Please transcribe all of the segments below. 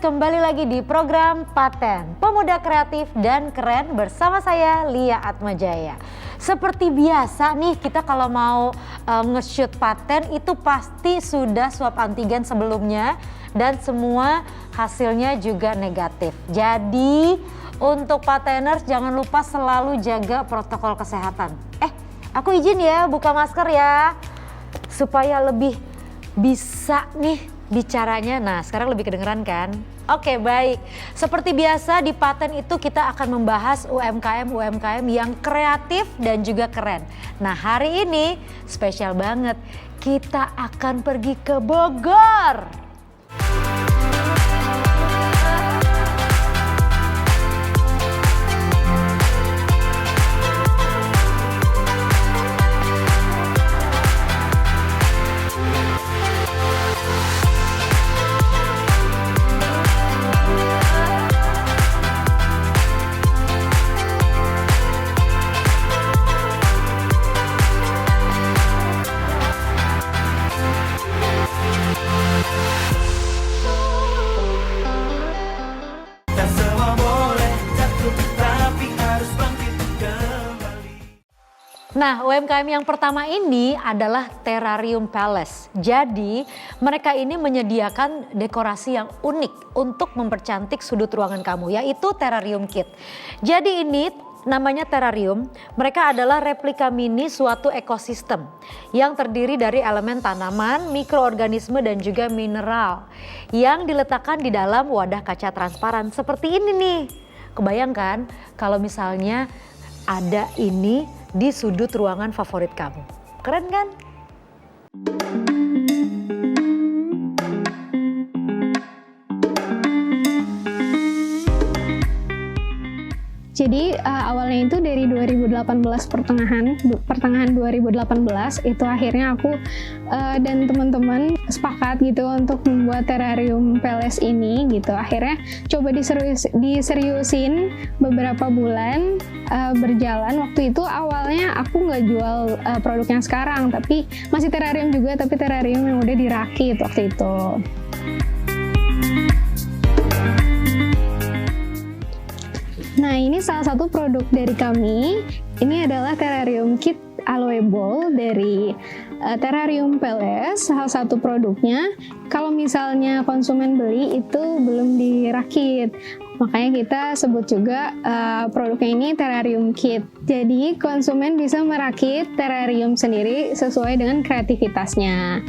kembali lagi di program Paten Pemuda Kreatif dan Keren bersama saya Lia Atmajaya. Seperti biasa nih, kita kalau mau nge-shoot paten itu pasti sudah swab antigen sebelumnya dan semua hasilnya juga negatif. Jadi untuk pateners jangan lupa selalu jaga protokol kesehatan. Aku izin ya buka masker ya supaya lebih bisa nih bicaranya. Nah, sekarang lebih kedengeran kan? Oke, baik. Seperti biasa di Paten itu kita akan membahas UMKM yang kreatif dan juga keren. Nah, hari ini spesial banget. Kita akan pergi ke Bogor. Nah, UMKM yang pertama ini adalah Terrarium Palace. Jadi, mereka ini menyediakan dekorasi yang unik untuk mempercantik sudut ruangan kamu, yaitu Terrarium Kit. Jadi ini namanya terrarium, mereka adalah replika mini suatu ekosistem yang terdiri dari elemen tanaman, mikroorganisme dan juga mineral yang diletakkan di dalam wadah kaca transparan seperti ini nih. Kebayangkan kalau misalnya ada ini di sudut ruangan favorit kamu. Keren kan? Jadi awalnya itu dari 2018 pertengahan 2018 itu akhirnya aku dan teman-teman sepakat gitu untuk membuat Terrarium Palace ini gitu. Akhirnya coba diseriusin beberapa bulan berjalan. Waktu itu awalnya aku nggak jual produk yang sekarang, tapi masih terrarium juga, tapi terrarium yang udah dirakit waktu itu. Nah, ini salah satu produk dari kami. Ini adalah Terrarium Kit Aloe Bowl dari Terrarium Palace, salah satu produknya. Kalau misalnya konsumen beli itu belum dirakit, makanya kita sebut juga produknya ini Terrarium Kit. Jadi konsumen bisa merakit terrarium sendiri sesuai dengan kreativitasnya.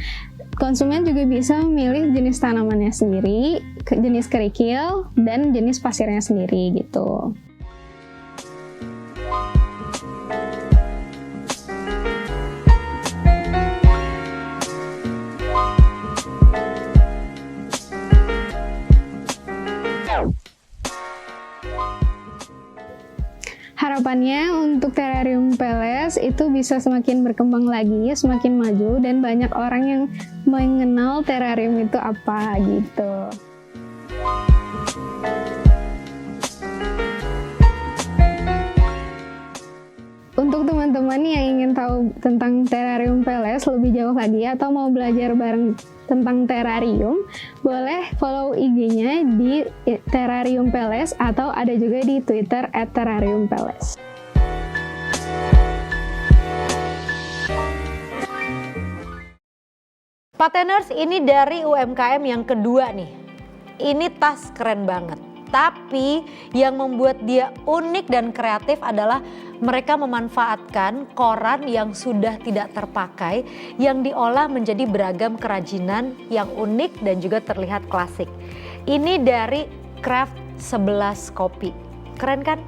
Konsumen juga bisa memilih jenis tanamannya sendiri, jenis kerikil, dan jenis pasirnya sendiri gitu. Harapannya untuk Terrarium Palace itu bisa semakin berkembang lagi, semakin maju, dan banyak orang yang mengenal terrarium itu apa gitu. Untuk teman-teman yang ingin tahu tentang Terrarium Palace lebih jauh lagi atau mau belajar bareng tentang terrarium, boleh follow IG-nya di Terrarium Palace atau ada juga di Twitter @terrariumpalace. Pateners, ini dari UMKM yang kedua nih. Ini tas keren banget. Tapi yang membuat dia unik dan kreatif adalah mereka memanfaatkan koran yang sudah tidak terpakai yang diolah menjadi beragam kerajinan yang unik dan juga terlihat klasik. Ini dari Craft 11 Kopi. Keren kan?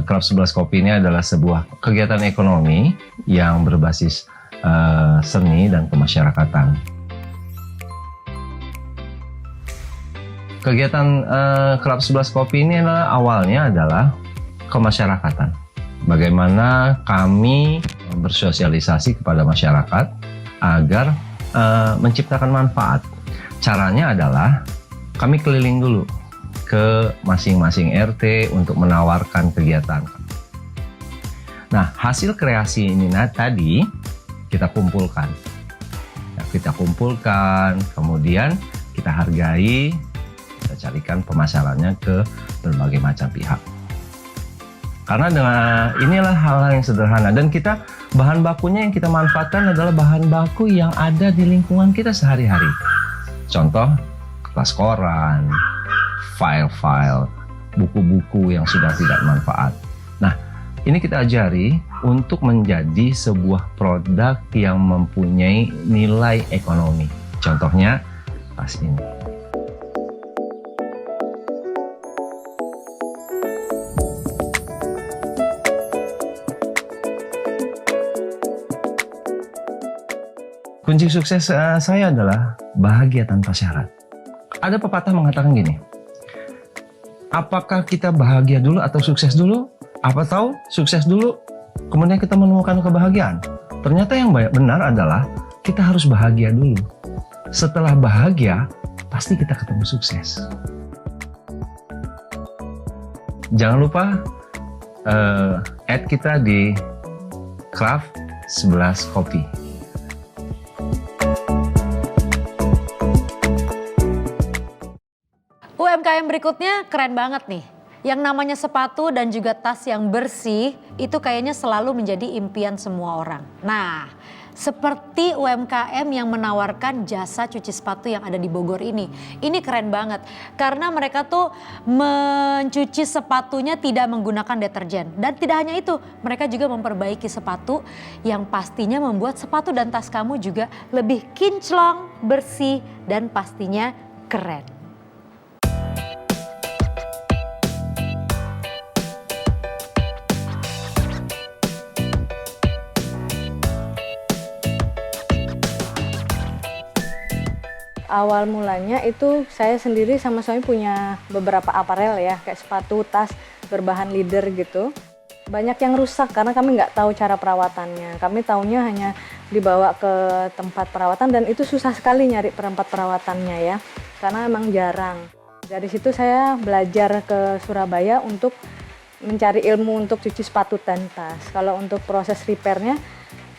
Craft 11 Kopi ini adalah sebuah kegiatan ekonomi yang berbasis seni dan kemasyarakatan. Kegiatan Craft 11 Kopi ini awalnya adalah kemasyarakatan. Bagaimana kami bersosialisasi kepada masyarakat agar menciptakan manfaat. Caranya adalah kami keliling dulu ke masing-masing RT untuk menawarkan kegiatan. Nah, hasil kreasi ini tadi kita kumpulkan. Ya, kita kumpulkan, kemudian kita hargai, kita carikan pemasarannya ke berbagai macam pihak. Karena dengan inilah hal-hal yang sederhana, dan kita bahan bakunya yang kita manfaatkan adalah bahan baku yang ada di lingkungan kita sehari-hari. Contoh, kertas koran, file-file, buku-buku yang sudah tidak manfaat. Nah, ini kita ajari untuk menjadi sebuah produk yang mempunyai nilai ekonomi. Contohnya, tas ini. Kunci sukses saya adalah bahagia tanpa syarat. Ada pepatah mengatakan gini, apakah kita bahagia dulu atau sukses dulu? Apa tahu sukses dulu, kemudian kita menemukan kebahagiaan? Ternyata yang benar adalah kita harus bahagia dulu. Setelah bahagia, pasti kita ketemu sukses. Jangan lupa add kita di Craft 11 Kopi. UMKM berikutnya keren banget nih. Yang namanya sepatu dan juga tas yang bersih itu kayaknya selalu menjadi impian semua orang. Nah, seperti UMKM yang menawarkan jasa cuci sepatu yang ada di Bogor ini. Ini keren banget karena mereka tuh mencuci sepatunya tidak menggunakan deterjen. Dan tidak hanya itu, mereka juga memperbaiki sepatu yang pastinya membuat sepatu dan tas kamu juga lebih kinclong, bersih, dan pastinya keren. Awal mulanya itu saya sendiri sama suami punya beberapa aparel ya, kayak sepatu, tas berbahan leather gitu. Banyak yang rusak karena kami nggak tahu cara perawatannya. Kami taunya hanya dibawa ke tempat perawatan dan itu susah sekali nyari tempat perawatannya ya, karena emang jarang. Dari situ saya belajar ke Surabaya untuk mencari ilmu untuk cuci sepatu dan tas. Kalau untuk proses repairnya,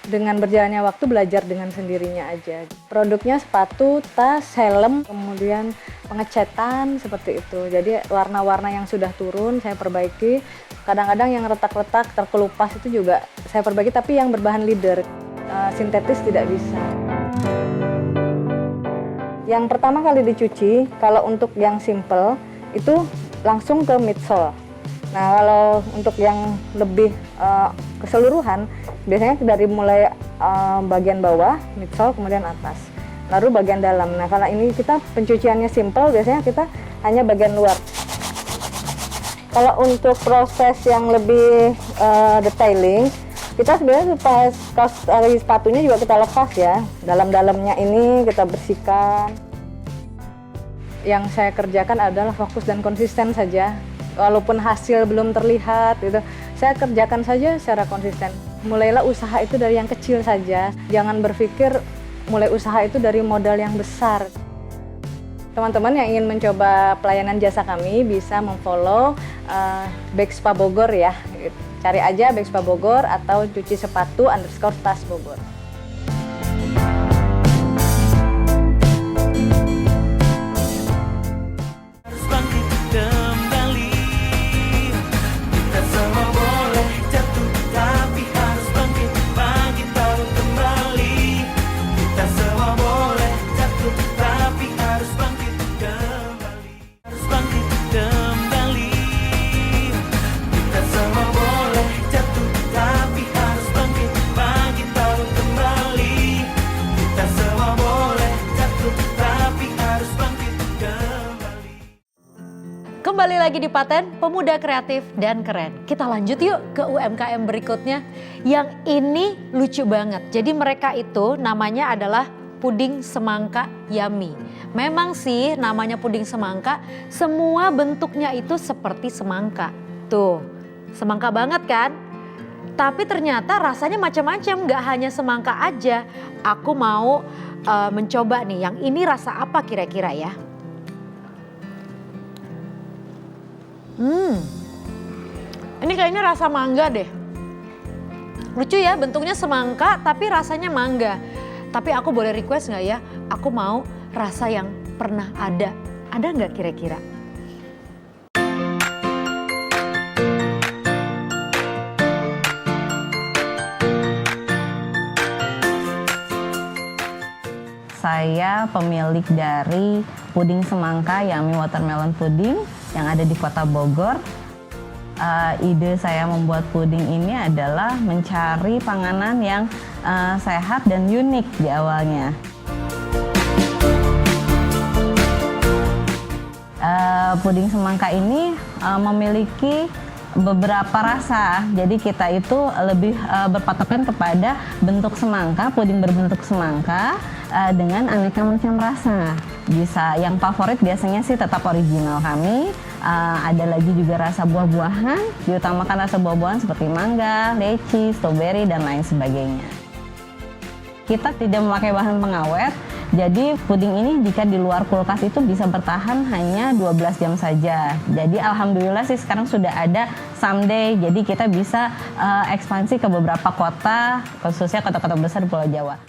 dengan berjalannya waktu belajar dengan sendirinya aja. Produknya sepatu, tas, helm, kemudian pengecetan seperti itu. Jadi warna-warna yang sudah turun saya perbaiki. Kadang-kadang yang retak-retak, terkelupas itu juga saya perbaiki, tapi yang berbahan leather, sintetis tidak bisa. Yang pertama kali dicuci, kalau untuk yang simple itu langsung ke midsole. Nah, kalau untuk yang lebih keseluruhan, biasanya dari mulai bagian bawah, midsole, kemudian atas, lalu bagian dalam. Nah, kalau ini kita pencuciannya simple, biasanya kita hanya bagian luar. Kalau untuk proses yang lebih detailing, kita sebenarnya pas sepatunya juga kita lepas ya, dalam-dalamnya ini kita bersihkan. Yang saya kerjakan adalah fokus dan konsisten saja. Walaupun hasil belum terlihat gitu, saya kerjakan saja secara konsisten. Mulailah usaha itu dari yang kecil saja. Jangan berpikir mulai usaha itu dari modal yang besar. Teman-teman yang ingin mencoba pelayanan jasa kami bisa memfollow Bexpa Bogor ya. Cari aja Bexpa Bogor atau cuci sepatu _tas Bogor. Kembali lagi di Paten, pemuda kreatif dan keren. Kita lanjut yuk ke UMKM berikutnya. Yang ini lucu banget. Jadi mereka itu namanya adalah Puding Semangka Yummy. Memang sih namanya puding semangka, semua bentuknya itu seperti semangka. Tuh, semangka banget kan? Tapi ternyata rasanya macam-macam, gak hanya semangka aja. Aku mau mencoba nih, yang ini rasa apa kira-kira ya? Ini kayaknya rasa mangga deh. Lucu ya, bentuknya semangka tapi rasanya mangga. Tapi aku boleh request nggak ya? Aku mau rasa yang pernah ada. Ada nggak kira-kira? Saya pemilik dari puding semangka Yummy Watermelon Pudding yang ada di Kota Bogor. Ide saya membuat puding ini adalah mencari panganan yang sehat dan unik di awalnya. Puding semangka ini memiliki beberapa rasa, jadi kita itu lebih berpatokan kepada bentuk semangka, puding berbentuk semangka dengan aneka macam rasa. Bisa yang favorit biasanya sih tetap original kami. Ada lagi juga rasa buah-buahan, diutamakan rasa buah-buahan seperti mangga, leci, stroberi, dan lain sebagainya. Kita tidak memakai bahan pengawet, jadi puding ini jika di luar kulkas itu bisa bertahan hanya 12 jam saja. Jadi alhamdulillah sih sekarang sudah ada someday, jadi kita bisa ekspansi ke beberapa kota, khususnya kota-kota besar di Pulau Jawa.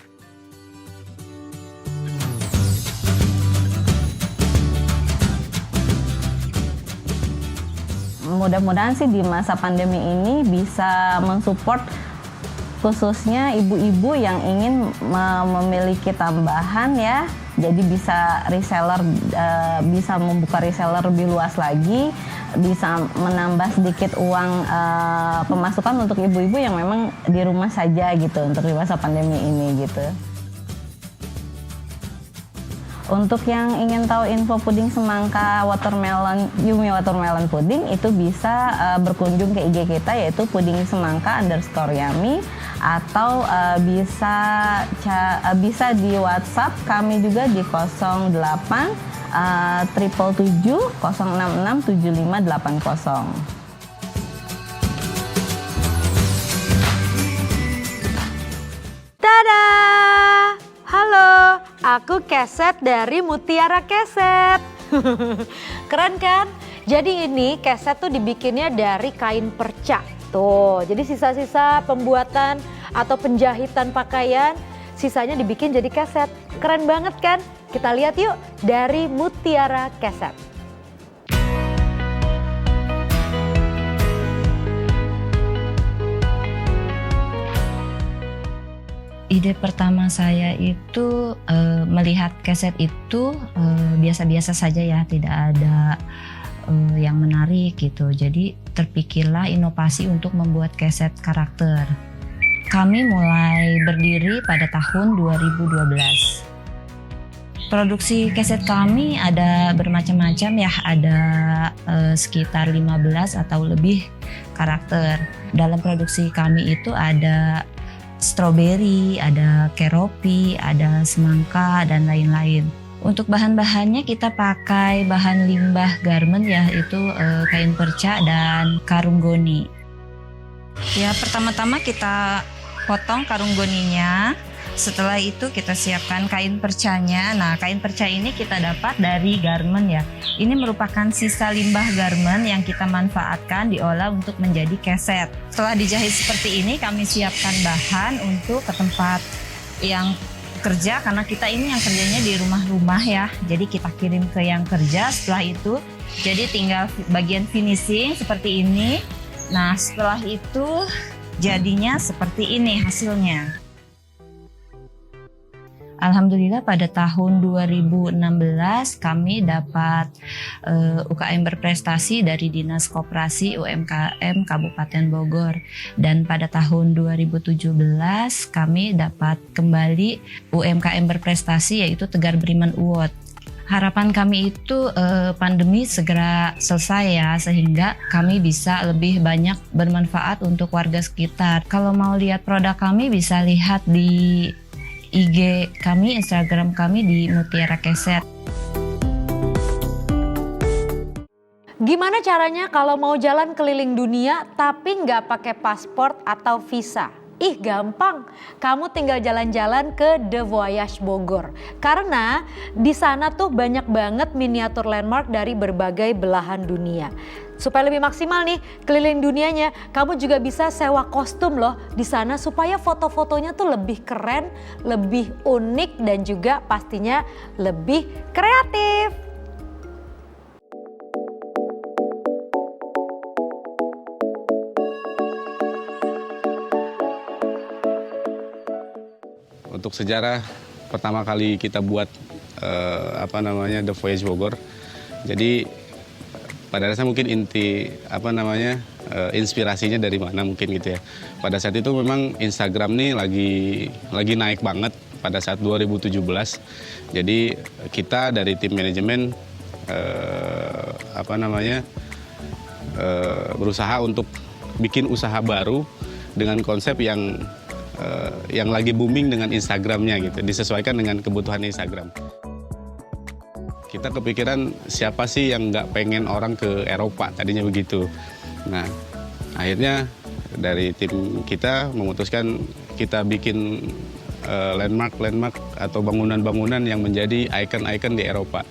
Mudah-mudahan sih di masa pandemi ini bisa mensupport khususnya ibu-ibu yang ingin memiliki tambahan ya, jadi bisa reseller, bisa membuka reseller lebih luas lagi, bisa menambah sedikit uang pemasukan untuk ibu-ibu yang memang di rumah saja gitu untuk di masa pandemi ini gitu. Untuk yang ingin tahu info puding semangka Yummy Watermelon Pudding itu bisa berkunjung ke IG kita yaitu pudingsemangka_yummy atau bisa di WhatsApp kami juga di 08 777 066 7580. Tada! Halo, aku Keset dari Mutiara Keset. Keren kan? Jadi ini keset tuh dibikinnya dari kain perca. Tuh, jadi sisa-sisa pembuatan atau penjahitan pakaian, sisanya dibikin jadi keset. Keren banget kan? Kita lihat yuk dari Mutiara Keset. Ide pertama saya itu melihat keset itu biasa-biasa saja ya, tidak ada yang menarik gitu. Jadi terpikirlah inovasi untuk membuat keset karakter. Kami mulai berdiri pada tahun 2012. Produksi keset kami ada bermacam-macam ya, ada sekitar 15 atau lebih karakter. Dalam produksi kami itu ada stroberi, ada keropi, ada semangka, dan lain-lain. Untuk bahan-bahannya kita pakai bahan limbah garment ya, itu kain perca dan karung goni. Ya, pertama-tama kita potong karung goninya. Setelah itu kita siapkan kain percanya. Nah, kain perca ini kita dapat dari garment ya. Ini merupakan sisa limbah garment yang kita manfaatkan diolah untuk menjadi keset. Setelah dijahit seperti ini, kami siapkan bahan untuk ke tempat yang kerja, karena kita ini yang kerjanya di rumah-rumah ya. Jadi kita kirim ke yang kerja. Setelah itu, jadi tinggal bagian finishing seperti ini. Nah, setelah itu jadinya seperti ini hasilnya. Alhamdulillah pada tahun 2016 kami dapat UKM berprestasi dari Dinas Koperasi UMKM Kabupaten Bogor, dan pada tahun 2017 kami dapat kembali UMKM berprestasi yaitu Tegar Beriman Award. Harapan kami itu pandemi segera selesai ya, sehingga kami bisa lebih banyak bermanfaat untuk warga sekitar. Kalau mau lihat produk kami bisa lihat di IG kami, Instagram kami di Mutiara Keset. Gimana caranya kalau mau jalan keliling dunia tapi nggak pakai paspor atau visa? Ih gampang, kamu tinggal jalan-jalan ke The Voyage Bogor. Karena di sana tuh banyak banget miniatur landmark dari berbagai belahan dunia. supaya lebih maksimal nih keliling dunianya, kamu juga bisa sewa kostum loh di sana supaya foto-fotonya tuh lebih keren, lebih unik dan juga pastinya lebih kreatif. Untuk sejarah pertama kali kita buat The Voyage Bogor. Jadi pada dasarnya mungkin inspirasinya dari mana mungkin gitu ya. Pada saat itu memang Instagram nih lagi naik banget pada saat 2017. Jadi kita dari tim manajemen berusaha untuk bikin usaha baru dengan konsep yang lagi booming dengan Instagramnya gitu, disesuaikan dengan kebutuhan Instagram. Kita kepikiran siapa sih yang nggak pengen orang ke Eropa, tadinya begitu. Nah, akhirnya dari tim kita memutuskan kita bikin landmark atau bangunan-bangunan yang menjadi ikon-ikon di Eropa.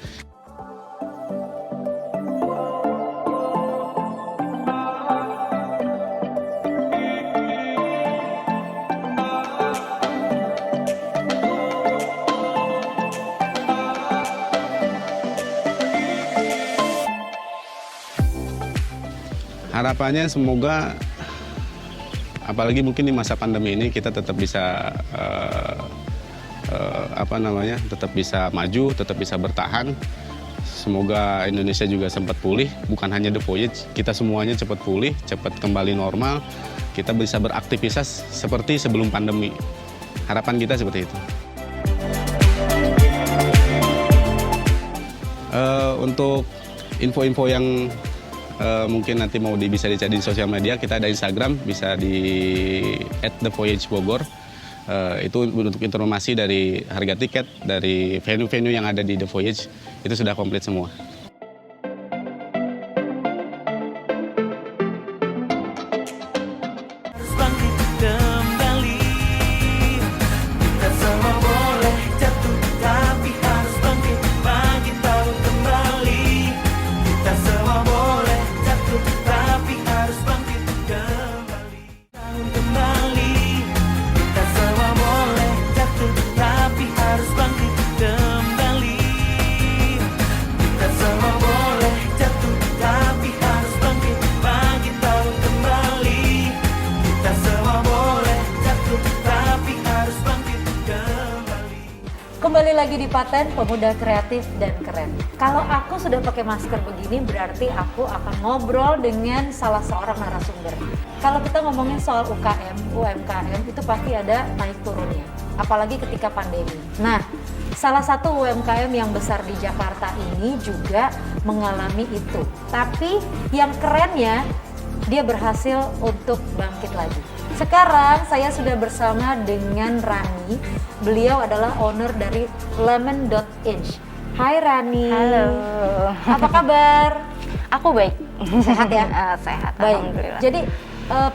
Harapannya semoga, apalagi mungkin di masa pandemi ini kita tetap bisa tetap bisa maju, tetap bisa bertahan. Semoga Indonesia juga sempat pulih, bukan hanya The Voyage, kita semuanya cepat pulih, cepat kembali normal, kita bisa beraktivitas seperti sebelum pandemi. Harapan kita seperti itu. Untuk info-info yang mungkin nanti bisa dicari di sosial media, kita ada Instagram, bisa di @thevoyagebogor. Itu untuk informasi dari harga tiket, dari venue-venue yang ada di The Voyage, itu sudah komplit semua. Kembali lagi di Paten, pemuda kreatif dan keren. Kalau aku sudah pakai masker begini, berarti aku akan ngobrol dengan salah seorang narasumber. Kalau kita ngomongin soal UMKM, itu pasti ada naik turunnya. Apalagi ketika pandemi. Nah, salah satu UMKM yang besar di Jakarta ini juga mengalami itu. Tapi yang kerennya, dia berhasil untuk bangkit lagi. Sekarang saya sudah bersama dengan Rani. Beliau adalah owner dari Lemon.inch. Hai Rani. Halo. Apa kabar? Aku baik. Sehat ya? Sehat, Baik. alhamdulillah. Jadi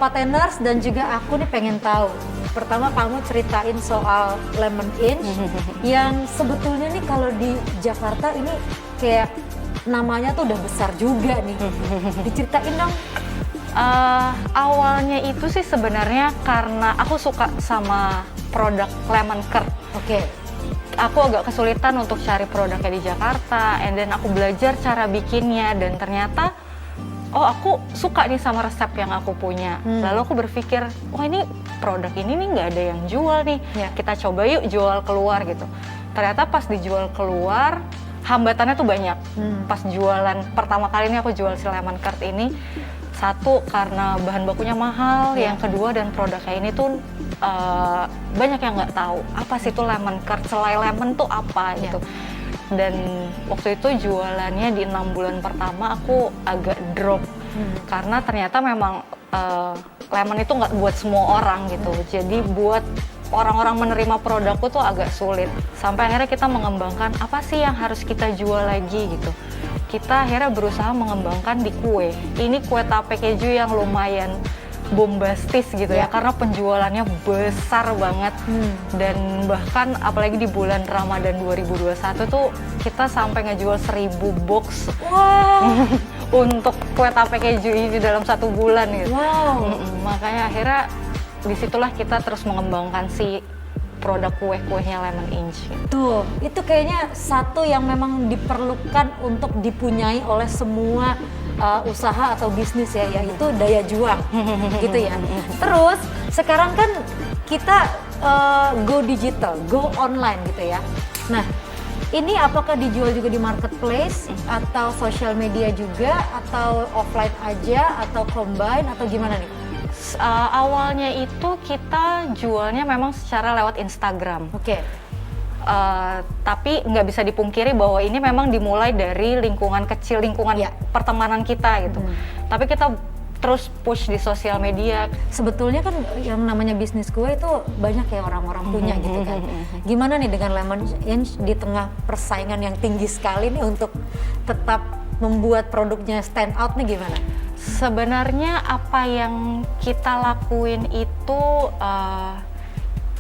Pateners dan juga aku nih pengen tahu. Pertama kamu ceritain soal Lemon.inch yang sebetulnya nih kalau di Jakarta ini kayak namanya tuh udah besar juga nih. Diceritain dong. Awalnya itu sih sebenarnya karena aku suka sama produk lemon curd. Oke. Aku agak kesulitan untuk cari produknya di Jakarta, and then aku belajar cara bikinnya, dan ternyata aku suka nih sama resep yang aku punya. Lalu aku berpikir, ini produk ini nih nggak ada yang jual nih, kita coba yuk jual keluar gitu. Ternyata pas dijual keluar, hambatannya tuh banyak. Pas jualan pertama kali ini aku jual si lemon curd ini, satu karena bahan bakunya mahal, yang kedua dan produknya ini tuh banyak yang nggak tahu apa sih itu lemon curd, selai lemon tuh apa gitu. Dan waktu itu jualannya di 6 bulan pertama aku agak drop karena ternyata memang lemon itu nggak buat semua orang gitu. Jadi buat orang-orang menerima produkku tuh agak sulit. Sampai akhirnya kita mengembangkan apa sih yang harus kita jual lagi gitu. Kita akhirnya berusaha mengembangkan di kue. Ini kue tape keju yang lumayan bombastis gitu ya, karena penjualannya besar banget. Dan bahkan apalagi di bulan Ramadan 2021 tuh kita sampai ngejual 1000 box. Wah, untuk kue tape keju ini dalam 1 bulan gitu. Wow. Makanya akhirnya disitulah kita terus mengembangkan si produk kue-kuenya Lemon Inch. Tuh, itu kayaknya satu yang memang diperlukan untuk dipunyai oleh semua usaha atau bisnis ya, yaitu daya juang, gitu ya. Terus sekarang kan kita go digital, go online gitu ya. Nah, ini apakah dijual juga di marketplace atau social media juga atau offline aja atau combine atau gimana nih? Awalnya itu kita jualnya memang secara lewat Instagram. Oke. Tapi nggak bisa dipungkiri bahwa ini memang dimulai dari lingkungan kecil, lingkungan pertemanan kita gitu. Tapi kita terus push di sosial media. Sebetulnya kan yang namanya bisnis kue itu banyak ya orang-orang punya gitu kan. Gimana nih dengan Lemon Inch di tengah persaingan yang tinggi sekali nih untuk tetap membuat produknya stand out nih gimana? Sebenarnya apa yang kita lakuin itu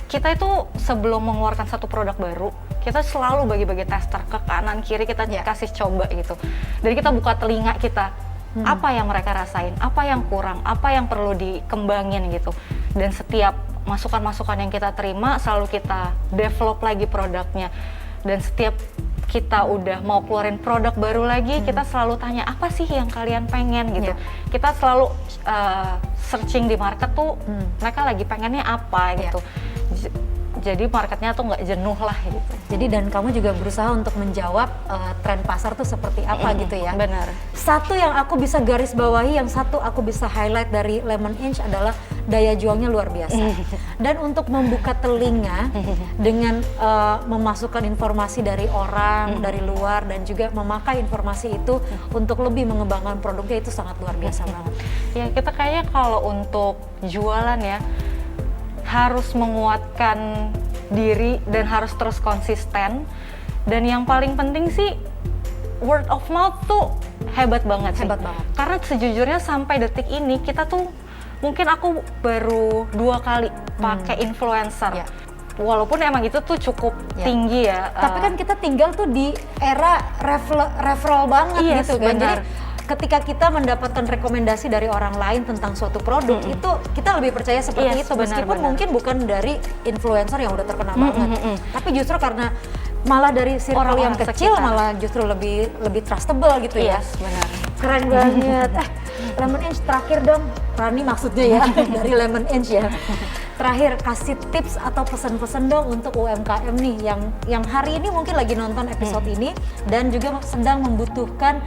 kita itu sebelum mengeluarkan satu produk baru, kita selalu bagi-bagi tester ke kanan kiri, kita kasih coba gitu. Jadi kita buka telinga kita, apa yang mereka rasain, apa yang kurang, apa yang perlu dikembangin gitu. Dan setiap masukan-masukan yang kita terima selalu kita develop lagi produknya. Dan setiap kita udah mau keluarin produk baru lagi, kita selalu tanya apa sih yang kalian pengen gitu. Kita selalu searching di market tuh mereka lagi pengennya apa gitu. Jadi marketnya tuh nggak jenuh lah gitu. Jadi dan kamu juga berusaha untuk menjawab tren pasar tuh seperti apa gitu ya. Benar. Satu yang aku bisa garis bawahi, yang satu aku bisa highlight dari Lemon Inch adalah daya juangnya luar biasa. Dan untuk membuka telinga dengan memasukkan informasi dari orang, dari luar, dan juga memakai informasi itu untuk lebih mengembangkan produknya itu sangat luar biasa banget. Ya kita kayaknya kalau untuk jualan ya, harus menguatkan diri dan harus terus konsisten. Dan yang paling penting sih word of mouth tuh hebat banget sih. Hebat banget. Karena sejujurnya sampai detik ini kita tuh mungkin aku baru 2 kali pakai influencer. Walaupun emang itu tuh cukup tinggi ya. Tapi kan kita tinggal tuh di era referral banget gitu kan. Benar. Jadi ketika kita mendapatkan rekomendasi dari orang lain tentang suatu produk, itu kita lebih percaya seperti itu, meskipun mungkin bukan dari influencer yang udah terkenal banget, tapi justru karena malah dari circle yang kecil sekitar. Malah justru lebih trustable gitu ya. Benar. Keren banget. Lemon Inch terakhir dong, Rani maksudnya ya, dari Lemon Inch ya. Terakhir kasih tips atau pesan-pesan dong untuk UMKM nih yang hari ini mungkin lagi nonton episode ini dan juga sedang membutuhkan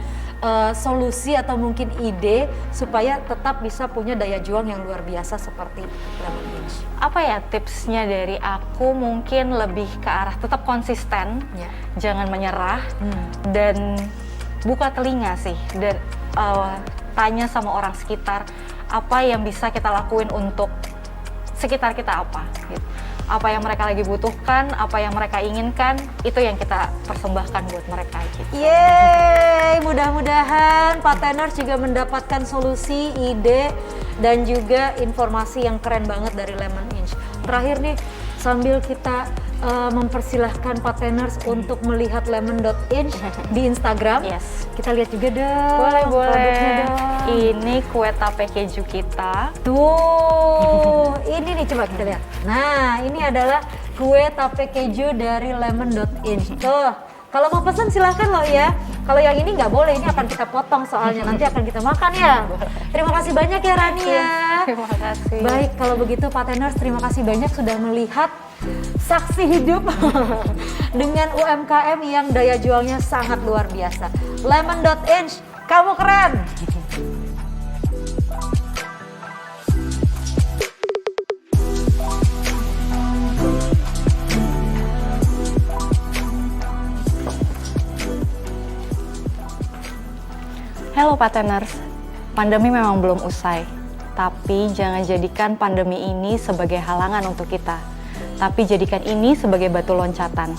solusi atau mungkin ide supaya tetap bisa punya daya juang yang luar biasa seperti Lemon Inch. Apa ya tipsnya dari aku, mungkin lebih ke arah tetap konsisten, jangan menyerah, dan buka telinga sih, dan tanya sama orang sekitar apa yang bisa kita lakuin untuk sekitar kita apa gitu. Apa yang mereka lagi butuhkan, apa yang mereka inginkan, itu yang kita persembahkan buat mereka gitu. Yeay, mudah-mudahan Pateners juga mendapatkan solusi, ide, dan juga informasi yang keren banget dari Lemon Inch. Terakhir nih, sambil kita mempersilahkan Pateners untuk melihat lemon.inch di Instagram. Kita lihat juga dong. Boleh. Ini kue tape keju kita. Tuh, ini nih coba kita lihat. Nah, ini adalah kue tape keju dari lemon.inch. Tuh, kalau mau pesan silahkan loh ya. Kalau yang ini nggak boleh, ini akan kita potong soalnya nanti akan kita makan ya. Terima kasih banyak ya Rani ya. Terima kasih. Baik, kalau begitu Pateners terima kasih banyak sudah melihat saksi hidup dengan UMKM yang daya jualnya sangat luar biasa. Lemon.inch, kamu keren. Hello Pateners, pandemi memang belum usai, tapi jangan jadikan pandemi ini sebagai halangan untuk kita, tapi jadikan ini sebagai batu loncatan.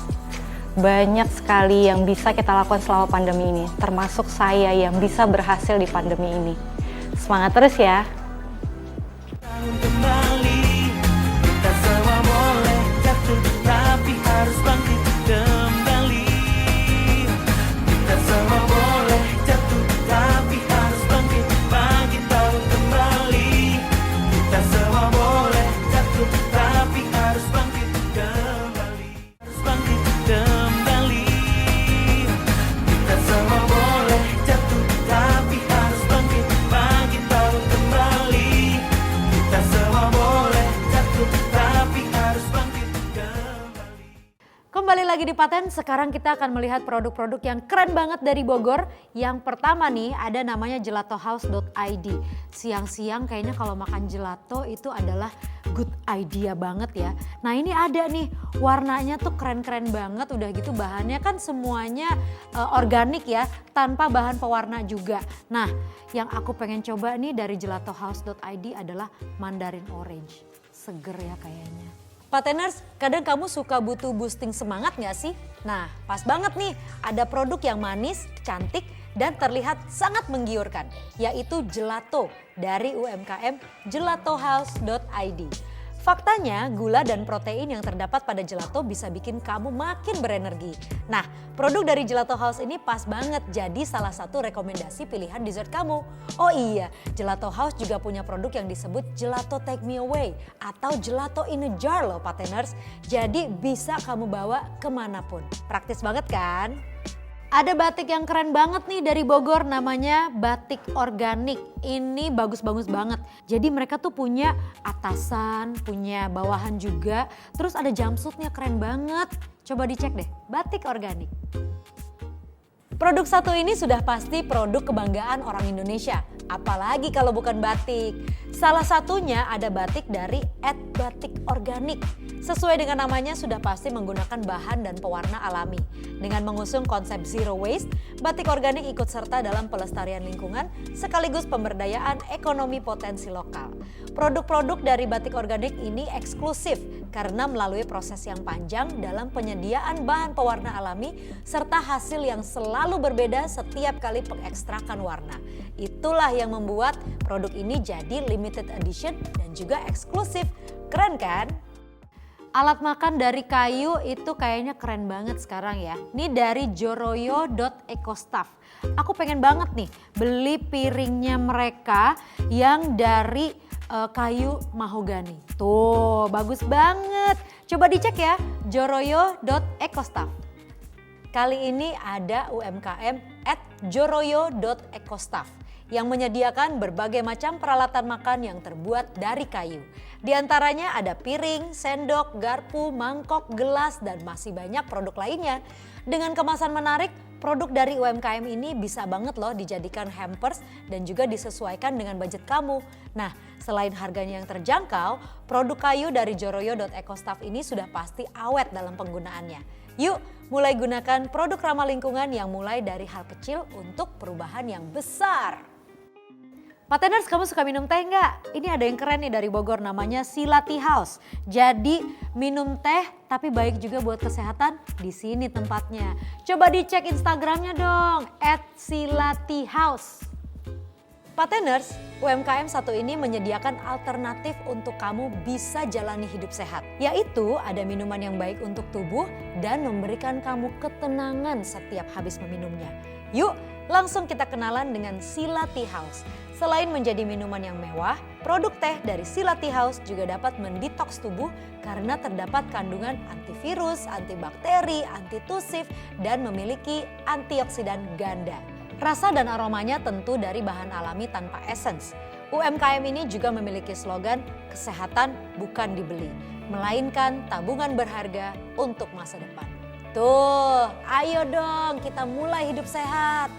Banyak sekali yang bisa kita lakukan selama pandemi ini, termasuk saya yang bisa berhasil di pandemi ini. Semangat terus ya! Kita semua boleh jatuh, tapi harus bangkit kembali. Kita semua boleh jatuh, tapi harus Ini Paten, sekarang kita akan melihat produk-produk yang keren banget dari Bogor. Yang pertama nih ada namanya gelatohouse.id. Siang-siang kayaknya kalau makan gelato itu adalah good idea banget ya. Nah ini ada nih warnanya tuh keren-keren banget. Udah gitu bahannya kan semuanya organik ya, tanpa bahan pewarna juga. Nah yang aku pengen coba nih dari gelatohouse.id adalah mandarin orange. Seger ya kayaknya. Pateners, kadang kamu suka butuh boosting semangat gak sih? Nah, pas banget nih, ada produk yang manis, cantik, dan terlihat sangat menggiurkan, yaitu gelato dari UMKM gelatohouse.id. Faktanya, gula dan protein yang terdapat pada gelato bisa bikin kamu makin berenergi. Nah, produk dari Gelato House ini pas banget jadi salah satu rekomendasi pilihan dessert kamu. Oh iya, Gelato House juga punya produk yang disebut Gelato Take Me Away atau Gelato in a Jar loh Pateners. Jadi bisa kamu bawa kemanapun. Praktis banget kan? Ada batik yang keren banget nih dari Bogor, namanya batik organik. Ini bagus-bagus banget. Jadi mereka tuh punya atasan, punya bawahan juga. Terus ada jumpsuitnya keren banget. Coba dicek deh, batik organik. Produk satu ini sudah pasti produk kebanggaan orang Indonesia. Apalagi kalau bukan batik. Salah satunya ada batik dari @batik organik. Sesuai dengan namanya sudah pasti menggunakan bahan dan pewarna alami. Dengan mengusung konsep zero waste, batik organik ikut serta dalam pelestarian lingkungan sekaligus pemberdayaan ekonomi potensi lokal. Produk-produk dari batik organik ini eksklusif karena melalui proses yang panjang dalam penyediaan bahan pewarna alami serta hasil yang selalu berbeda setiap kali pengekstrakan warna. Itulah yang membuat produk ini jadi limited edition dan juga eksklusif. Keren kan? Alat makan dari kayu itu kayaknya keren banget sekarang ya. Ini dari joroyo.ecostaff. Aku pengen banget nih beli piringnya mereka yang dari kayu mahogani. Tuh bagus banget. Coba dicek ya, joroyo.ecostaff. Kali ini ada UMKM @joroyo.ecostaff yang menyediakan berbagai macam peralatan makan yang terbuat dari kayu. Di antaranya ada piring, sendok, garpu, mangkok, gelas, dan masih banyak produk lainnya. Dengan kemasan menarik, produk dari UMKM ini bisa banget loh dijadikan hampers dan juga disesuaikan dengan budget kamu. Nah, selain harganya yang terjangkau, produk kayu dari joroyo.ecostaff ini sudah pasti awet dalam penggunaannya. Yuk, mulai gunakan produk ramah lingkungan yang mulai dari hal kecil untuk perubahan yang besar. Pateners, kamu suka minum teh nggak? Ini ada yang keren nih dari Bogor, namanya Sila Tea House. Jadi minum teh tapi baik juga buat kesehatan, di sini tempatnya. Coba dicek Instagramnya dong, @silateahouse. Pateners, UMKM satu ini menyediakan alternatif untuk kamu bisa jalani hidup sehat. Yaitu ada minuman yang baik untuk tubuh dan memberikan kamu ketenangan setiap habis meminumnya. Yuk, langsung kita kenalan dengan Sila Tea House. Selain menjadi minuman yang mewah, produk teh dari Sila Tea House juga dapat mendetoks tubuh karena terdapat kandungan antivirus, antibakteri, antitusif, dan memiliki antioksidan ganda. Rasa dan aromanya tentu dari bahan alami tanpa esens. UMKM ini juga memiliki slogan kesehatan bukan dibeli, melainkan tabungan berharga untuk masa depan. Tuh, ayo dong kita mulai hidup sehat.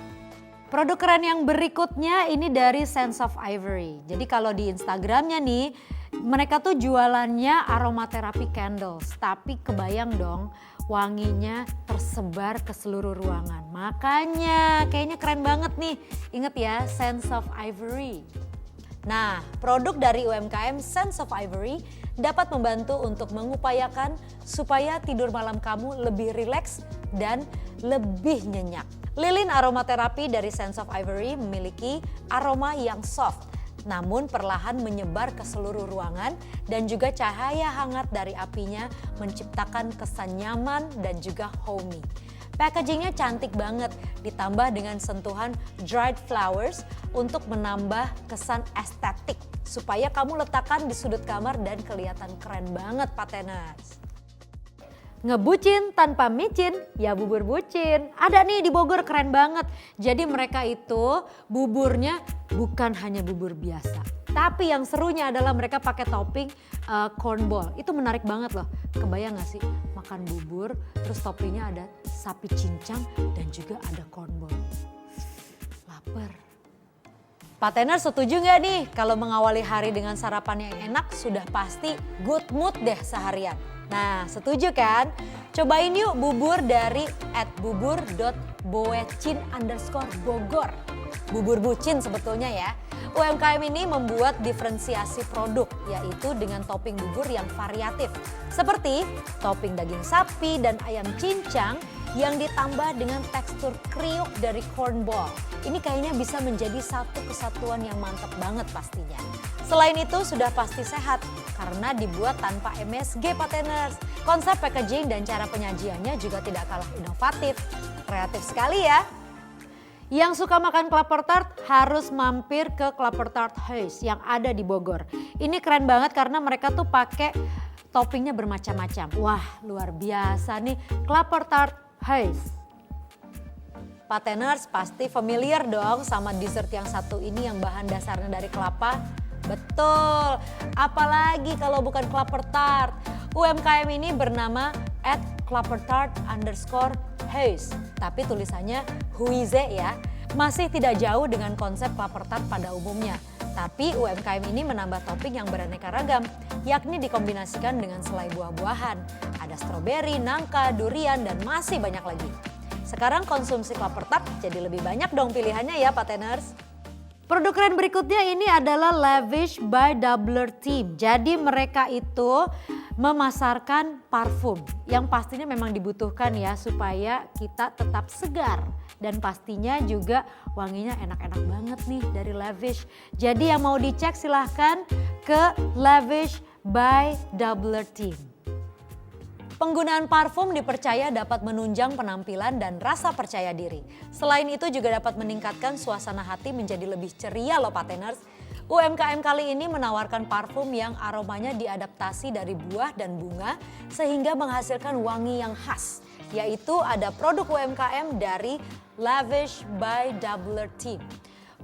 Produk keren yang berikutnya ini dari Sense of Ivory. Jadi kalau di Instagramnya nih, mereka tuh jualannya aromaterapi candles. Tapi kebayang dong wanginya tersebar ke seluruh ruangan. Makanya kayaknya keren banget nih. Ingat ya, Sense of Ivory. Nah, produk dari UMKM Sense of Ivory dapat membantu untuk mengupayakan supaya tidur malam kamu lebih rileks dan lebih nyenyak. Lilin aromaterapi dari Sense of Ivory memiliki aroma yang soft, namun perlahan menyebar ke seluruh ruangan dan juga cahaya hangat dari apinya menciptakan kesan nyaman dan juga homey. Packagingnya cantik banget, ditambah dengan sentuhan dried flowers untuk menambah kesan estetik supaya kamu letakkan di sudut kamar dan kelihatan keren banget Pateners. Ngebucin tanpa micin, ya bubur bucin. Ada nih di Bogor keren banget. Jadi mereka itu buburnya bukan hanya bubur biasa, Tapi yang serunya adalah mereka pakai topping cornball. Itu menarik banget loh. Kebayang gak sih makan bubur terus toppingnya ada sapi cincang dan juga ada cornball. Lapar. Patener setuju nggak nih kalau mengawali hari dengan sarapan yang enak sudah pasti good mood deh seharian. Nah setuju kan? Cobain yuk bubur dari @bubur.boecin_Bogor. Bubur bucin sebetulnya ya. UMKM ini membuat diferensiasi produk yaitu dengan topping bubur yang variatif. Seperti topping daging sapi dan ayam cincang yang ditambah dengan tekstur kriuk dari cornball. Ini kayaknya bisa menjadi satu kesatuan yang mantap banget pastinya. Selain itu sudah pasti sehat karena dibuat tanpa MSG Pateners. Konsep packaging dan cara penyajiannya juga tidak kalah inovatif. Kreatif sekali ya. Yang suka makan klaper tart harus mampir ke Klaper Tart Huis yang ada di Bogor. Ini keren banget karena mereka tuh pakai toppingnya bermacam-macam. Wah luar biasa nih Klaper Tart Huis. Pateners pasti familiar dong sama dessert yang satu ini yang bahan dasarnya dari kelapa. Betul, apalagi kalau bukan Klaper Tart. UMKM ini bernama @klapertart_Huis. Tapi tulisannya Huize ya. Masih tidak jauh dengan konsep Klaper Tart pada umumnya. Tapi UMKM ini menambah topping yang beraneka ragam, yakni dikombinasikan dengan selai buah-buahan. Ada stroberi, nangka, durian, dan masih banyak lagi. Sekarang konsumsi Klaper Tart jadi lebih banyak dong pilihannya ya Pateners. Produk keren berikutnya ini adalah Lavish by Doubler Team. Jadi mereka itu memasarkan parfum yang pastinya memang dibutuhkan ya supaya kita tetap segar. Dan pastinya juga wanginya enak-enak banget nih dari Lavish. Jadi yang mau dicek silahkan ke Lavish by Doubler Team. Penggunaan parfum dipercaya dapat menunjang penampilan dan rasa percaya diri. Selain itu juga dapat meningkatkan suasana hati menjadi lebih ceria loh Pateners. UMKM kali ini menawarkan parfum yang aromanya diadaptasi dari buah dan bunga sehingga menghasilkan wangi yang khas. Yaitu ada produk UMKM dari Lavish by Doubler Team.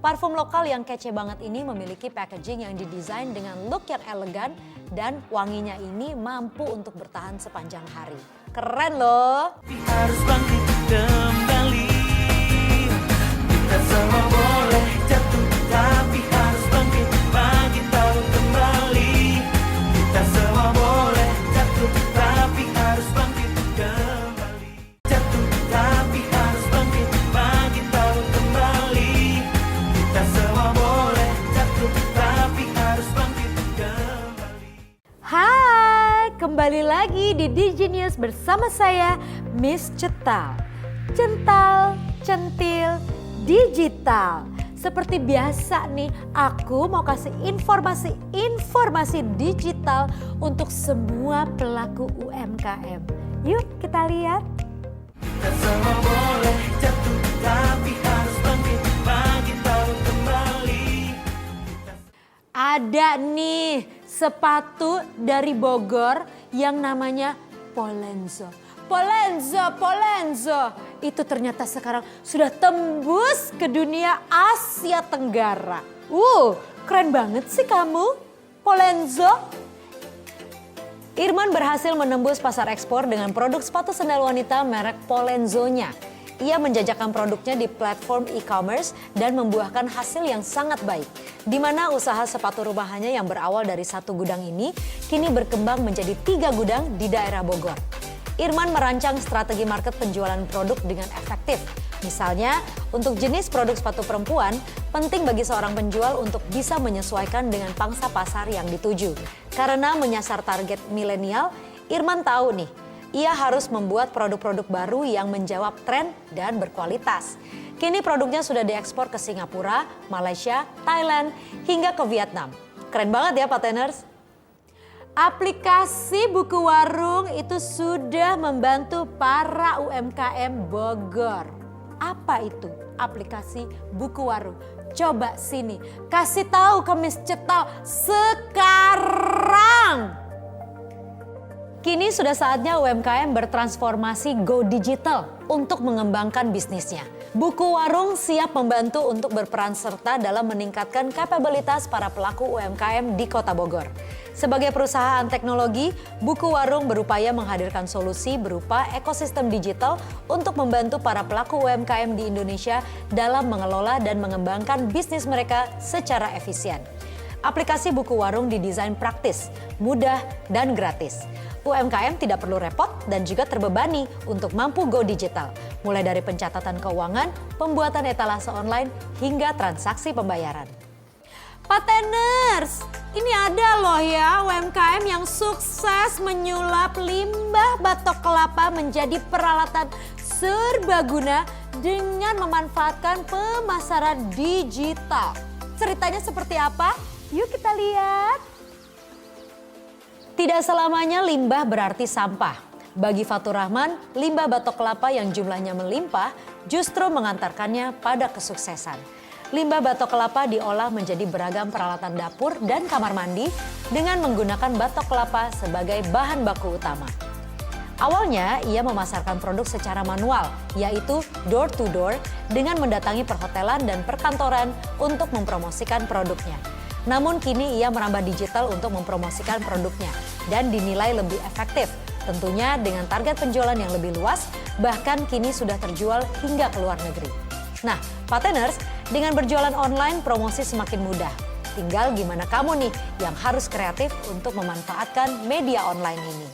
Parfum lokal yang kece banget ini memiliki packaging yang didesain dengan look yang elegan dan wanginya ini mampu untuk bertahan sepanjang hari. Keren loh. Harus bangkit kembali. Kita semua boleh jatuh tapi harus bangkit pagi tahu kembali. Kita semua boleh jatuh tapi harus bangkit kembali. Jatuh tapi harus bangkit pagi tahu kembali. Kita semua boleh jatuh tapi harus bangkit kembali. Hai, kembali lagi di Digenius bersama saya Miss Cetal. Cental, centil, digital. Seperti biasa nih, aku mau kasih informasi digital untuk semua pelaku UMKM. Yuk kita lihat. Kita semua boleh jatuh tapi harus bangkit pagi tahu kembali. Ada nih sepatu dari Bogor yang namanya Polenzo. Polenzo. Itu ternyata sekarang sudah tembus ke dunia Asia Tenggara. Keren banget sih kamu, Polenzo. Irman berhasil menembus pasar ekspor dengan produk sepatu sandal wanita merek Polenzo-nya. Ia menjajakan produknya di platform e-commerce dan membuahkan hasil yang sangat baik. Di mana usaha sepatu rumahannya yang berawal dari 1 gudang ini kini berkembang menjadi 3 gudang di daerah Bogor. Irman merancang strategi market penjualan produk dengan efektif. Misalnya, untuk jenis produk sepatu perempuan, penting bagi seorang penjual untuk bisa menyesuaikan dengan pangsa pasar yang dituju. Karena menyasar target milenial, Irman tahu nih, ia harus membuat produk-produk baru yang menjawab tren dan berkualitas. Kini produknya sudah diekspor ke Singapura, Malaysia, Thailand, hingga ke Vietnam. Keren banget ya Pateners. Aplikasi buku warung itu sudah membantu para UMKM Bogor. Apa itu aplikasi buku warung? Coba sini, kasih tahu ke Miss Cetal sekarang. Kini sudah saatnya UMKM bertransformasi go digital untuk mengembangkan bisnisnya. Buku Warung siap membantu untuk berperan serta dalam meningkatkan kapabilitas para pelaku UMKM di Kota Bogor. Sebagai perusahaan teknologi, Buku Warung berupaya menghadirkan solusi berupa ekosistem digital untuk membantu para pelaku UMKM di Indonesia dalam mengelola dan mengembangkan bisnis mereka secara efisien. Aplikasi Buku Warung didesain praktis, mudah, dan gratis. UMKM tidak perlu repot dan juga terbebani untuk mampu go digital, mulai dari pencatatan keuangan, pembuatan etalase online, hingga transaksi pembayaran. Pateners, ini ada loh ya UMKM yang sukses menyulap limbah batok kelapa menjadi peralatan serbaguna dengan memanfaatkan pemasaran digital. Ceritanya seperti apa? Yuk kita lihat. Tidak selamanya limbah berarti sampah. Bagi Fatur Rahman, limbah batok kelapa yang jumlahnya melimpah justru mengantarkannya pada kesuksesan. Limbah batok kelapa diolah menjadi beragam peralatan dapur dan kamar mandi dengan menggunakan batok kelapa sebagai bahan baku utama. Awalnya ia memasarkan produk secara manual, yaitu door to door dengan mendatangi perhotelan dan perkantoran untuk mempromosikan produknya. Namun kini ia merambah digital untuk mempromosikan produknya dan dinilai lebih efektif. Tentunya dengan target penjualan yang lebih luas, bahkan kini sudah terjual hingga ke luar negeri. Nah, Pateners, dengan berjualan online promosi semakin mudah. Tinggal gimana kamu nih yang harus kreatif untuk memanfaatkan media online ini.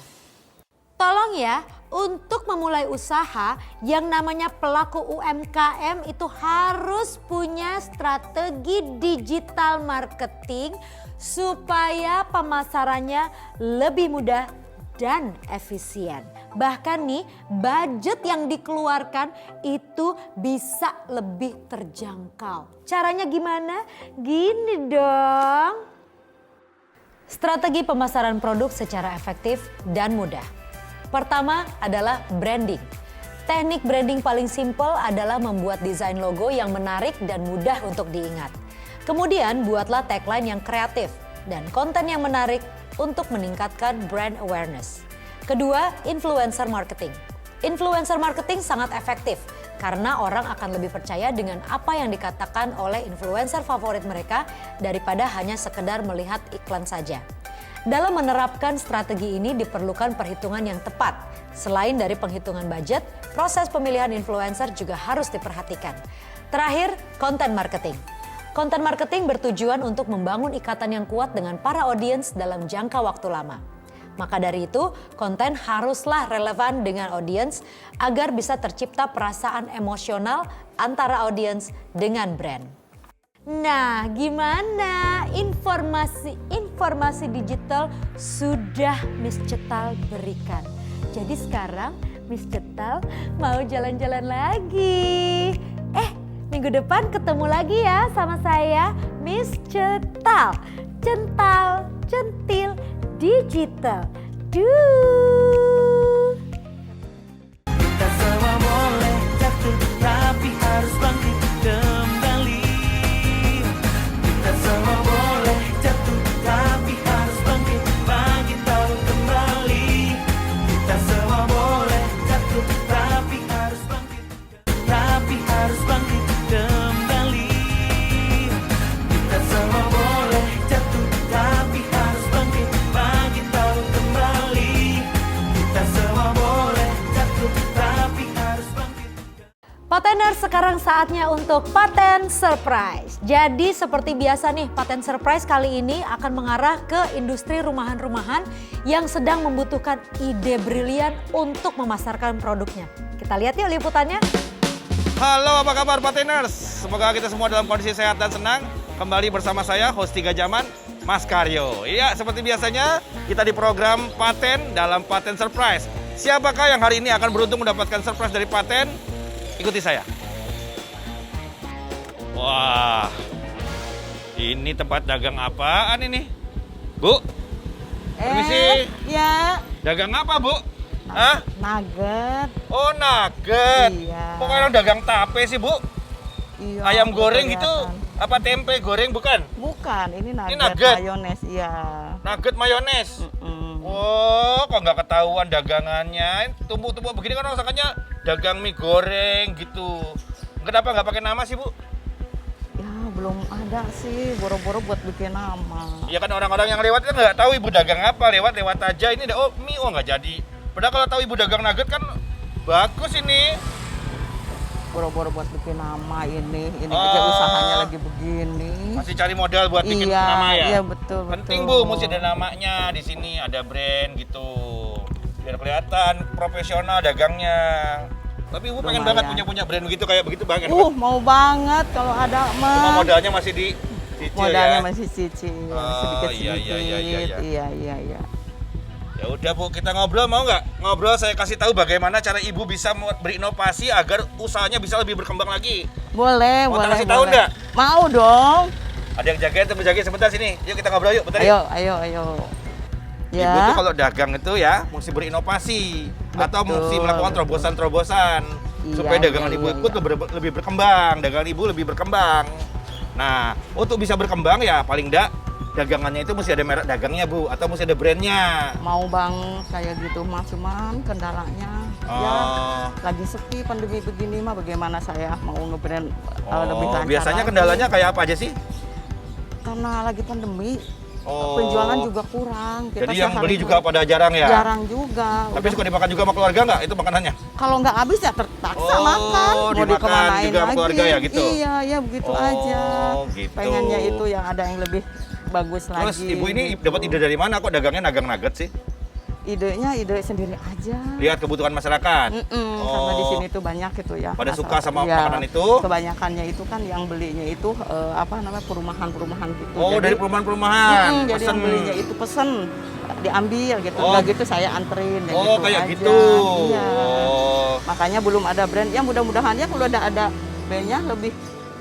Tolong ya, untuk memulai usaha yang namanya pelaku UMKM itu harus punya strategi digital marketing supaya pemasarannya lebih mudah dan efisien. Bahkan nih budget yang dikeluarkan itu bisa lebih terjangkau. Caranya gimana? Gini dong. Strategi pemasaran produk secara efektif dan mudah. Pertama adalah branding. Teknik branding paling simpel adalah membuat desain logo yang menarik dan mudah untuk diingat. Kemudian buatlah tagline yang kreatif dan konten yang menarik untuk meningkatkan brand awareness. Kedua, influencer marketing. Influencer marketing sangat efektif karena orang akan lebih percaya dengan apa yang dikatakan oleh influencer favorit mereka daripada hanya sekedar melihat iklan saja. Dalam menerapkan strategi ini diperlukan perhitungan yang tepat. Selain dari penghitungan budget, proses pemilihan influencer juga harus diperhatikan. Terakhir, content marketing. Content marketing bertujuan untuk membangun ikatan yang kuat dengan para audiens dalam jangka waktu lama. Maka dari itu, konten haruslah relevan dengan audiens agar bisa tercipta perasaan emosional antara audiens dengan brand. Nah, gimana informasi digital sudah Miss Cetal berikan. Jadi sekarang Miss Cetal mau jalan-jalan lagi. Minggu depan ketemu lagi ya sama saya Miss Cetal. Cental, centil, digital. Kita semua boleh jatuh, tapi harus bangkit kembali. Kita semua boleh jatuh, tapi harus bangkit tahu kembali. Kita semua boleh jatuh, tapi harus bangkit kembali. Kita semua boleh jatuh, tapi harus bangkit tahu kembali. Kita semua boleh jatuh, tapi harus bangkit. Pateners, sekarang saatnya untuk Paten Surprise. Jadi seperti biasa nih, Paten Surprise kali ini akan mengarah ke industri rumahan-rumahan yang sedang membutuhkan ide brilian untuk memasarkan produknya. Kita lihat yuk liputannya. Halo, apa kabar Pateners? Semoga kita semua dalam kondisi sehat dan senang. Kembali bersama saya, host 3 Jaman, Mas Karyo. Iya, seperti biasanya kita di program Paten dalam Paten Surprise. Siapakah yang hari ini akan beruntung mendapatkan surprise dari Paten? Ikuti saya. Wah, ini tempat dagang apaan ini? Bu, permisi. Ya, Dagang apa, Bu? Hah? nugget. Oh, nugget. Iya. Kok orang dagang tape sih, Bu? Iya, Ayam goreng kelihatan. gitu? Apa tempe goreng bukan? Bukan, ini nugget, nugget? mayones, iya. Nugget mayones. Wow, kok nggak ketahuan dagangannya? Tumpuk-tumpuk begini kan orang sangkanya dagang mie goreng gitu. Kenapa nggak pakai nama sih, Bu? Ya belum ada sih, boro-boro buat bikin nama. Ya kan orang-orang yang lewat kan nggak tahu ibu dagang apa, lewat aja ini oh mie, oh nggak jadi. Padahal kalau tahu ibu dagang nugget kan bagus ini. Boro-boro buat bikin nama ini juga usahanya lagi begini. Masih cari modal buat bikin nama ya? Iya betul. Penting Bu, mesti ada namanya di sini, ada brand gitu. Biar kelihatan profesional dagangnya. Tapi Ibu pengen banget punya brand begitu kayak begitu banget. Mau banget kalau ada Cuma mah. modalnya masih dicicil Modalnya ya. masih cicil, sedikit-sedikit. Iya. Ya udah Bu, kita ngobrol mau nggak? Ngobrol saya kasih tahu bagaimana cara Ibu bisa berinovasi agar usahanya bisa lebih berkembang lagi. Boleh, Mau boleh. kasih tahu nggak? Mau dong. Ada yang jagain, temen jagain sebentar sini. Yuk kita ngobrol yuk, bentar yuk. Ayo. Ibu tuh kalau dagang itu ya mesti berinovasi atau mesti melakukan terobosan-terobosan supaya dagangan Ibu itu lebih berkembang, dagangan Ibu lebih berkembang. Nah, untuk bisa berkembang ya paling enggak dagangannya itu mesti ada merek dagangnya Bu atau mesti ada brandnya. Mau Bang kayak gitu mah, cuman kendalanya ya lagi sepi pandemi begini mah bagaimana saya mau ngebrand lebih lancar. Biasanya lagi. kendalanya kayak apa aja sih? Karena lagi pandemi. Penjualan juga kurang. Jadi yang beli juga pada jarang ya? Jarang juga. Tapi suka dimakan juga sama keluarga nggak itu makanannya? Kalau nggak habis ya terpaksa makan. Mau dimakan dikemanain juga sama lagi. keluarga ya gitu? Iya begitu aja. Gitu. Pengennya itu yang ada yang lebih bagus lagi. Terus Ibu ini dapat ide dari mana kok dagangnya nagang nugget sih? Idenya ide sendiri aja. Lihat kebutuhan masyarakat. Karena di sini tuh banyak gitu ya. Pada masyarakat. suka sama Ya, makanan itu? Kebanyakannya itu kan yang belinya itu perumahan-perumahan gitu. Oh, dari perumahan-perumahan. Jadi yang belinya itu pesen diambil gitu. Udah gitu saya anterin ya gitu kayak aja. gitu. Iya. Makanya belum ada brand. Ya mudah-mudahan ya kalau udah ada brandnya lebih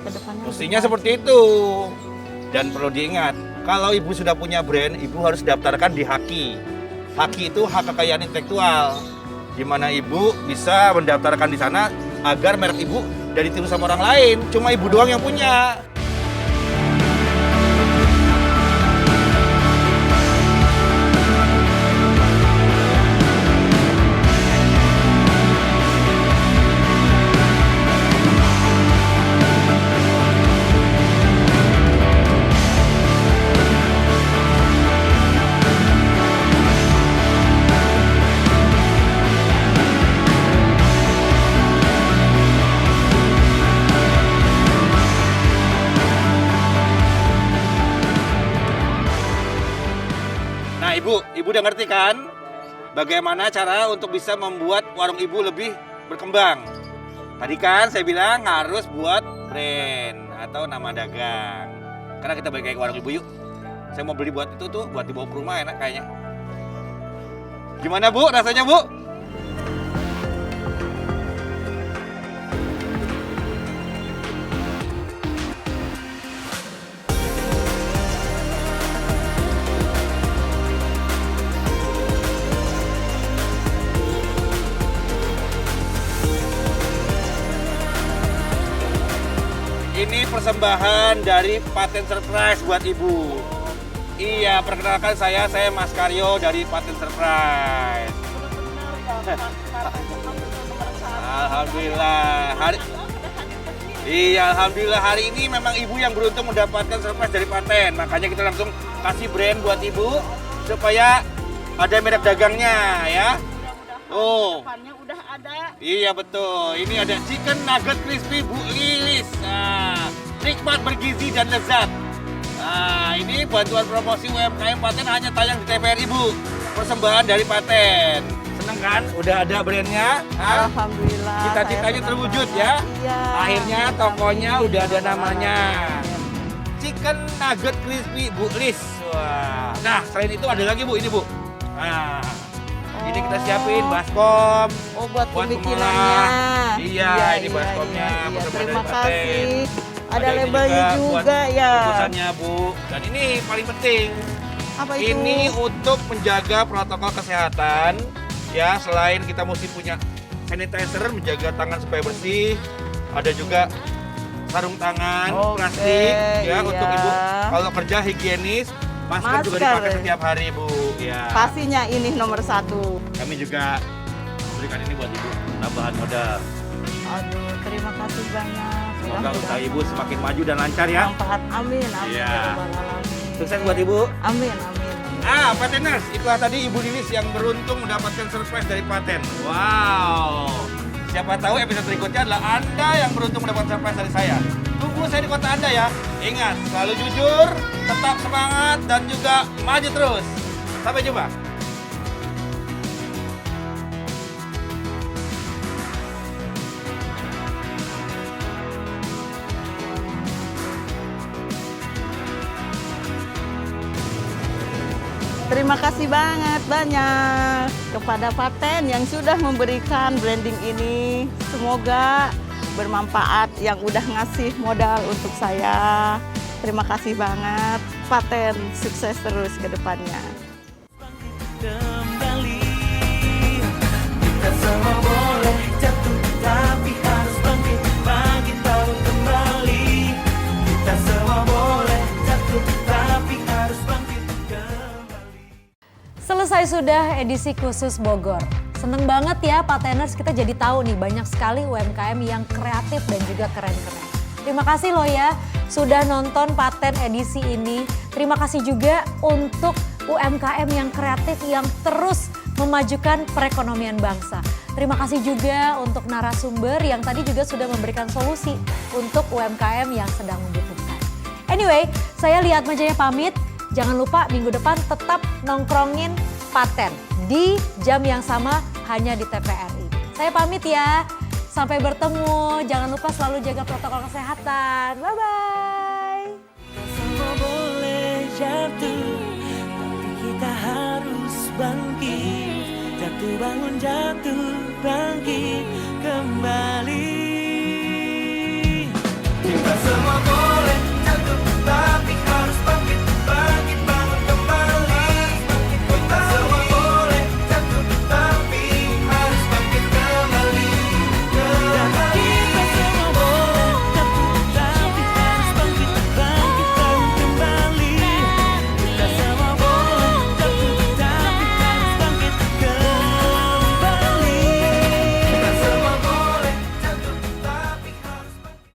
ke depannya. Mestinya seperti itu. Dan perlu diingat, kalau Ibu sudah punya brand, Ibu harus daftarkan di HAKI. HAKI itu hak kekayaan intelektual, di mana Ibu bisa mendaftarkan di sana agar merek Ibu tidak ditiru sama orang lain, cuma Ibu doang yang punya. Ibu udah ngerti kan bagaimana cara untuk bisa membuat warung Ibu lebih berkembang? Tadi kan saya bilang harus buat brand atau nama dagang. Karena kita balik ke warung Ibu yuk. Saya mau beli buat itu tuh, buat dibawa ke rumah enak kayaknya. Gimana Bu rasanya Bu? Ini persembahan dari Paten Surprise buat Ibu. Iya, perkenalkan saya Mas Karyo dari Paten Surprise. Alhamdulillah. Alhamdulillah hari ini memang Ibu yang beruntung mendapatkan surprise dari Paten. Makanya kita langsung kasih brand buat Ibu supaya ada merek dagangnya ya. Oh. Udah ada. Iya betul. Ini ada chicken nugget crispy Bu Lilis. Nah, nikmat bergizi dan lezat. Nah, ini bantuan promosi UMKM Paten hanya tayang di TVRI Bu. Persembahan dari Paten. Seneng kan? Udah ada brandnya. Alhamdulillah. Cita-citanya terwujud ya. Iya. Akhirnya tokonya udah ada namanya. Chicken nugget crispy Bu Lilis. Wah. Nah, selain itu ada lagi Bu, ini Bu. Nah, ini kita siapin baskom. Oh, buat pembikinannya. pengolah. Iya, ini baskomnya. Terima kasih. Ada labelnya juga ya. Bungkusannya Bu. Dan ini paling penting. Apa itu? Ini untuk menjaga protokol kesehatan. Ya, selain kita mesti punya sanitizer, menjaga tangan supaya bersih. Ada juga sarung tangan plastik ya untuk Ibu kalau kerja higienis. Masker juga dipakai setiap hari Bu. Siap. Pastinya ini nomor 1. Kami juga berikan ini buat Ibu, tambahan modal. Aduh, terima kasih banyak. Semoga usaha Ibu semakin maju dan lancar ya. Manfaat, amin, amin. Iya. Ya Rabbal Alamin. Sukses buat Ibu. Amin, amin. Pateners, itulah tadi Ibu Lilis yang beruntung mendapatkan surprise dari Paten. Wow. Siapa tahu episode berikutnya adalah Anda yang beruntung mendapatkan surprise dari saya. Tunggu saya di kota Anda ya. Ingat, selalu jujur, tetap semangat, dan juga maju terus. Sampai jumpa. Terima kasih banyak kepada Paten yang sudah memberikan branding ini. Semoga bermanfaat yang udah ngasih modal untuk saya. Terima kasih banget. Paten sukses terus ke depannya. Kembali, kita semua boleh jatuh, tapi harus bangkit, bagi tahu kembali. Kita semua boleh jatuh, tapi harus bangkit kembali. Selesai sudah edisi khusus Bogor. Seneng banget ya Pateners, kita jadi tahu nih banyak sekali UMKM yang kreatif dan juga keren-keren. Terima kasih loh ya sudah nonton Paten edisi ini. Terima kasih juga untuk UMKM yang kreatif yang terus memajukan perekonomian bangsa. Terima kasih juga untuk narasumber yang tadi juga sudah memberikan solusi untuk UMKM yang sedang membutuhkan. Anyway, saya Lia Atmajaya pamit. Jangan lupa minggu depan tetap nongkrongin Paten di jam yang sama hanya di TVRI. Saya pamit ya. Sampai bertemu. Jangan lupa selalu jaga protokol kesehatan. Bye-bye. Semua boleh jatuh, tapi kita harus bangkit. Jatuh bangun, jatuh bangkit.